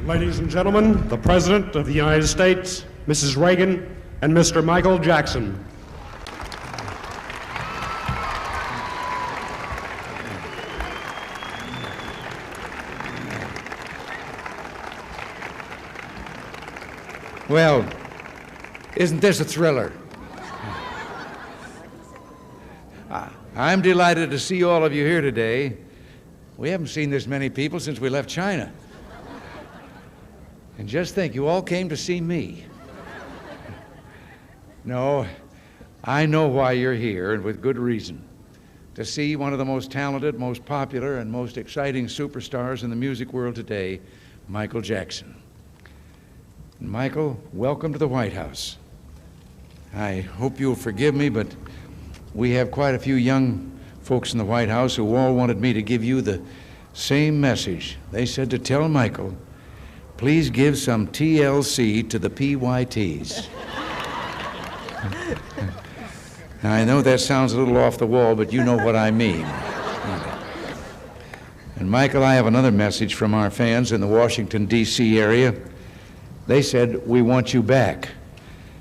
Ladies and gentlemen, the President of the United States, Mrs. Reagan, and Mr. Michael Jackson. Well, isn't this a thriller? I'm delighted to see all of you here today. We haven't seen this many people since we left China. And just think, you all came to see me. No, I know why you're here, and with good reason. To see one of the most talented, most popular, and most exciting superstars in the music world today, Michael Jackson. And Michael, welcome to the White House. I hope you'll forgive me, but we have quite a few young folks in the White House who all wanted me to give you the same message. They said to tell Michael, please give some TLC to the PYTs. Now, I know that sounds a little off the wall, but you know what I mean. And Michael, I have another message from our fans in the Washington, D.C. area. They said, we want you back.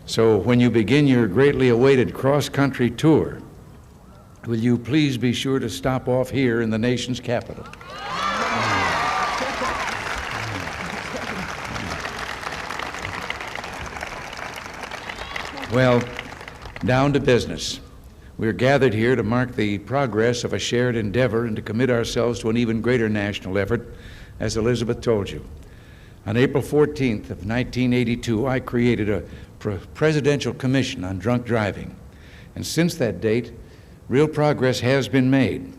So when you begin your greatly awaited cross-country tour, will you please be sure to stop off here in the nation's capital? Well, down to business. We're gathered here to mark the progress of a shared endeavor and to commit ourselves to an even greater national effort, as Elizabeth told you. On April 14th of 1982, I created a presidential commission on drunk driving. And since that date, real progress has been made.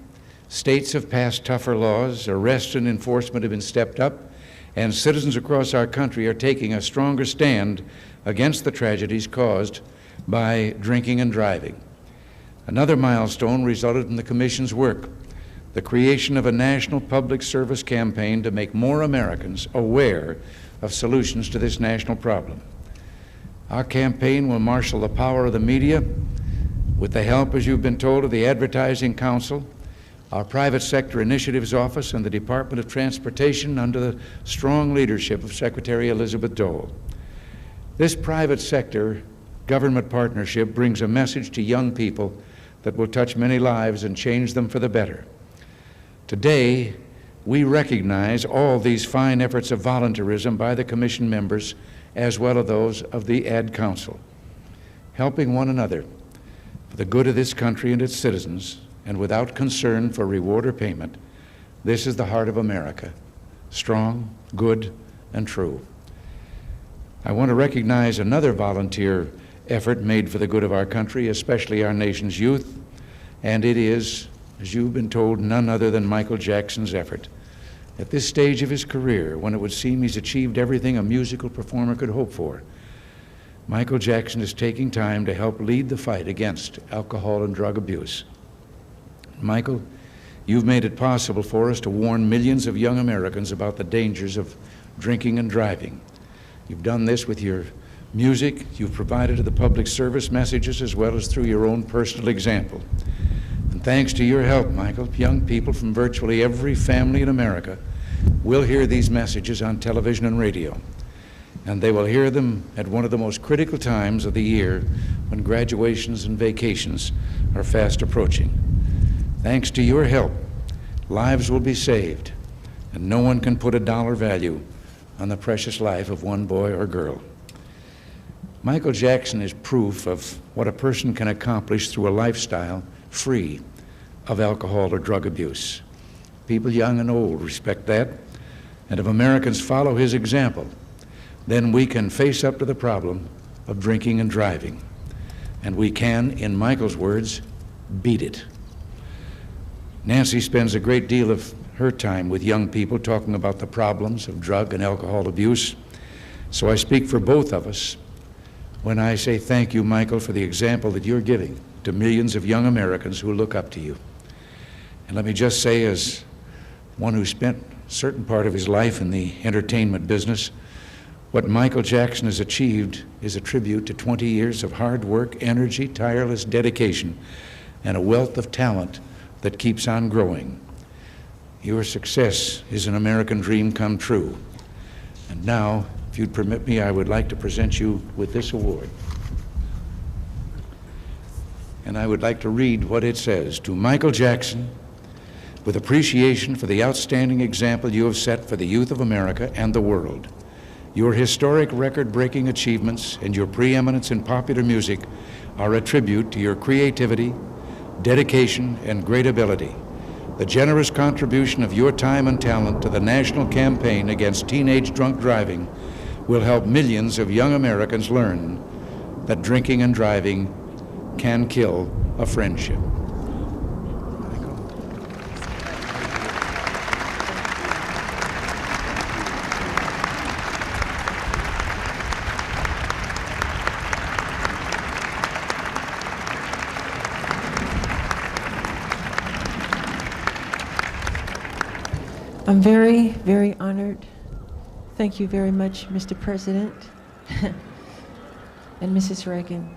States have passed tougher laws, arrest and enforcement have been stepped up, and citizens across our country are taking a stronger stand against the tragedies caused by drinking and driving. Another milestone resulted in the Commission's work, the creation of a national public service campaign to make more Americans aware of solutions to this national problem. Our campaign will marshal the power of the media with the help, as you've been told, of the Advertising Council, our Private Sector Initiatives Office, and the Department of Transportation under the strong leadership of Secretary Elizabeth Dole. This private sector government partnership brings a message to young people that will touch many lives and change them for the better. Today, we recognize all these fine efforts of volunteerism by the Commission members as well as those of the Ad Council, helping one another for the good of this country and its citizens, and without concern for reward or payment. This is the heart of America, strong, good, and true. I want to recognize another volunteer effort made for the good of our country, especially our nation's youth, and it is, as you've been told, none other than Michael Jackson's effort. At this stage of his career, when it would seem he's achieved everything a musical performer could hope for, Michael Jackson is taking time to help lead the fight against alcohol and drug abuse. Michael, you've made it possible for us to warn millions of young Americans about the dangers of drinking and driving. You've done this with your music, you've provided to the public service messages, as well as through your own personal example. And thanks to your help, Michael, young people from virtually every family in America will hear these messages on television and radio. And they will hear them at one of the most critical times of the year when graduations and vacations are fast approaching. Thanks to your help, lives will be saved, and no one can put a dollar value on the precious life of one boy or girl. Michael Jackson is proof of what a person can accomplish through a lifestyle free of alcohol or drug abuse. People young and old respect that, and if Americans follow his example, then we can face up to the problem of drinking and driving. And we can, in Michael's words, beat it. Nancy spends a great deal of her time with young people talking about the problems of drug and alcohol abuse. So I speak for both of us when I say thank you, Michael, for the example that you're giving to millions of young Americans who look up to you. And let me just say, as one who spent a certain part of his life in the entertainment business, what Michael Jackson has achieved is a tribute to 20 years of hard work, energy, tireless dedication, and a wealth of talent that keeps on growing. Your success is an American dream come true. And Now, if you'd permit me, I would like to present you with this award. And I would like to read what it says. To Michael Jackson, with appreciation for the outstanding example you have set for the youth of America and the world. Your historic record-breaking achievements and your preeminence in popular music are a tribute to your creativity, dedication, and great ability. The generous contribution of your time and talent to the national campaign against teenage drunk driving will help millions of young Americans learn that drinking and driving can kill a friendship. I'm very, very honored. Thank you very much, Mr. President and Mrs. Reagan.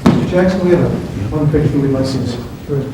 Mr. Jackson, we have one picture we'd like to see. Sure.